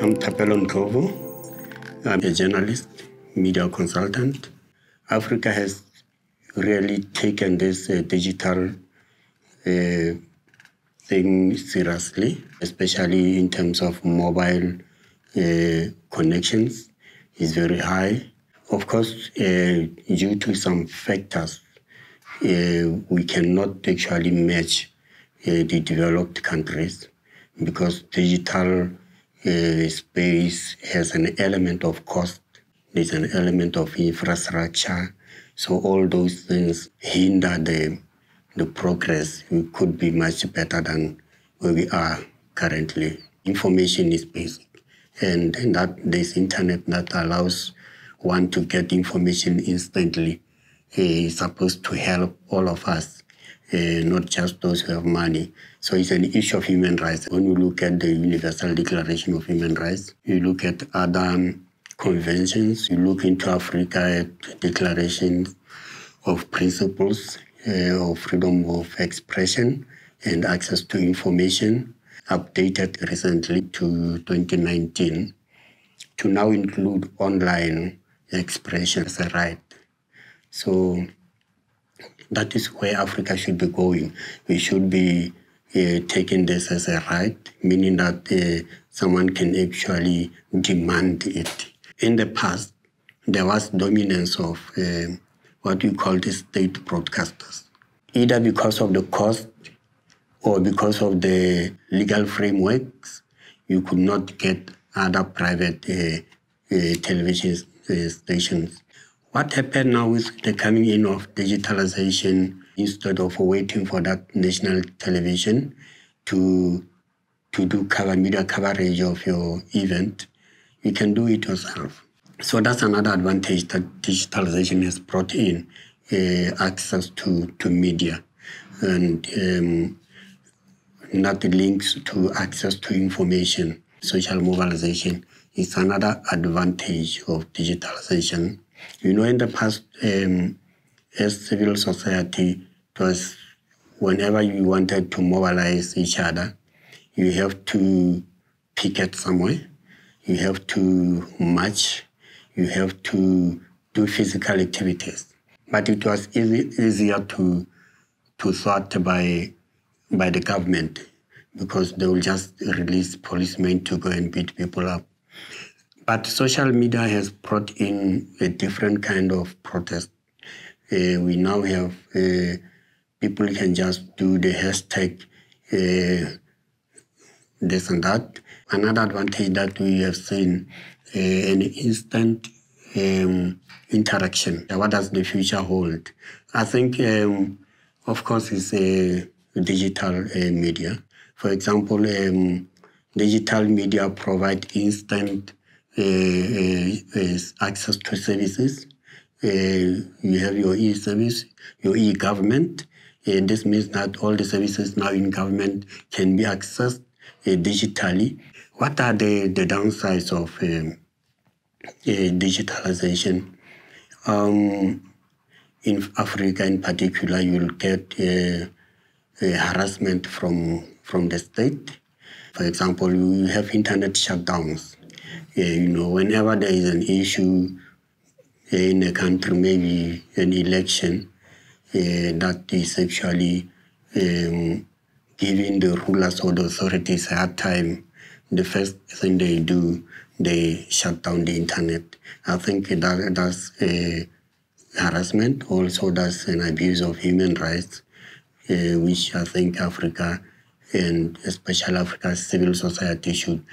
I'm Thapelo Ndlovu. I'm a journalist, media consultant. Africa has really taken this digital thing seriously, especially in terms of mobile connections. Is very high. Of course, due to some factors, we cannot actually match the developed countries because digital space has an element of cost. There's an element of infrastructure. So all those things hinder the progress. We could be much better than where we are currently. Information is basic. And that there's internet that allows one to get information instantly. Is supposed to help all of us, not just those who have money. So it's an issue of human rights. When you look at the Universal Declaration of Human Rights, you look at other conventions, you look into Africa at declarations of principles of freedom of expression and access to information, updated recently to 2019, to now include online expression as a right. So that is where Africa should be going. We should be taking this as a right, meaning that someone can actually demand it. In the past, there was dominance of what we call the state broadcasters, either because of the cost or because of the legal frameworks. You could not get other private television stations. What happened now is the coming in of digitalization. Instead of waiting for that national television to do media coverage of your event, you can do it yourself. So that's another advantage that digitalization has brought in, access to media. And that links to access to information. Social mobilization is another advantage of digitalization. You know, in the past, as civil society, it was whenever you wanted to mobilize each other, you have to picket somewhere, you have to march, you have to do physical activities. But it was easier to thwart by the government because they will just release policemen to go and beat people up. But social media has brought in a different kind of protest. We now have people can just do the hashtag this and that. Another advantage that we have seen, an instant interaction. What does the future hold? I think, of course, it's digital media. For example, digital media provide instant access to services. You have your e-service, your e-government. This means that all the services now in government can be accessed digitally. What are the downsides of digitalization? In Africa in particular, you'll get harassment from the state. For example, you have internet shutdowns. You know, whenever there is an issue in a country, maybe an election, that is actually giving the rulers or the authorities a hard time, the first thing they do, they shut down the internet. I think that's harassment. Also, that's an abuse of human rights, which I think Africa and especially Africa's civil society should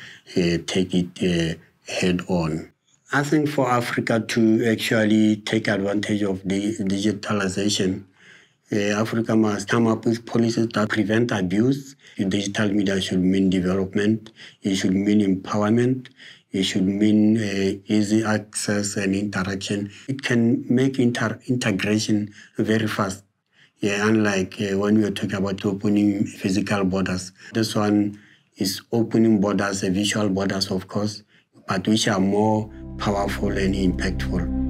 take it head on. I think for Africa to actually take advantage of the digitalization, Africa must come up with policies that prevent abuse. Digital media should mean development. It should mean empowerment. It should mean easy access and interaction. It can make integration very fast. Yeah, unlike when we were talking about opening physical borders. This one is opening borders, visual borders, of course, but which are more powerful and impactful.